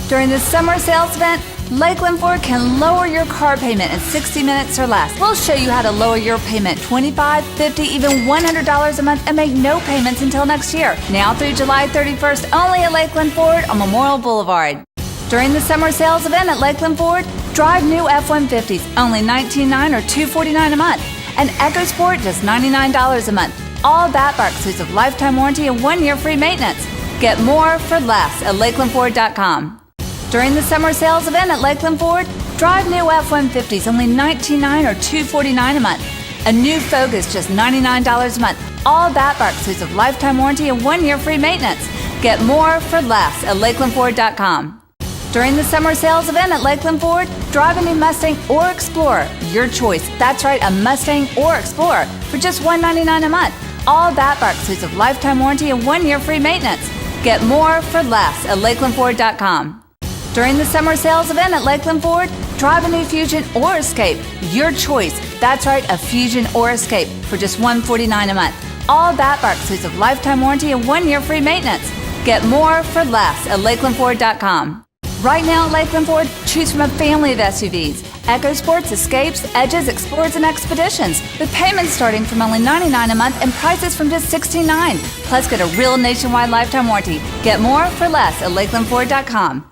During the summer sales event, Lakeland Ford can lower your car payment in 60 minutes or less. We'll show you how to lower your payment $25, $50, even $100 a month and make no payments until next year. Now through July 31st, only at Lakeland Ford on Memorial Boulevard. During the summer sales event at Lakeland Ford, drive new F-150s, only $19,900 or $249 a month. And EcoSport, just $99 a month. All that bar exclusive lifetime warranty and 1-year free maintenance. Get more for less at LakelandFord.com. During the summer sales event at Lakeland Ford, drive new F-150s, only $19,900 or $249 a month. A new Focus, just $99 a month. All that bar exclusive lifetime warranty and 1-year free maintenance. Get more for less at LakelandFord.com. During the summer sales event at Lakeland Ford, drive a new Mustang or Explorer. Your choice. That's right, a Mustang or Explorer for just $199 a month. All that bar exclusive lifetime warranty and 1-year free maintenance. Get more for less at LakelandFord.com. During the summer sales event at Lakeland Ford, drive a new Fusion or Escape. Your choice. That's right, a Fusion or Escape for just $149 a month. All that bar exclusive lifetime warranty and 1-year free maintenance. Get more for less at LakelandFord.com. Right now at Lakeland Ford, choose from a family of SUVs. EcoSports, Escapes, Edges, Explorers, and Expeditions. With payments starting from only $99 a month and prices from just $69. Plus, get a real nationwide lifetime warranty. Get more for less at LakelandFord.com.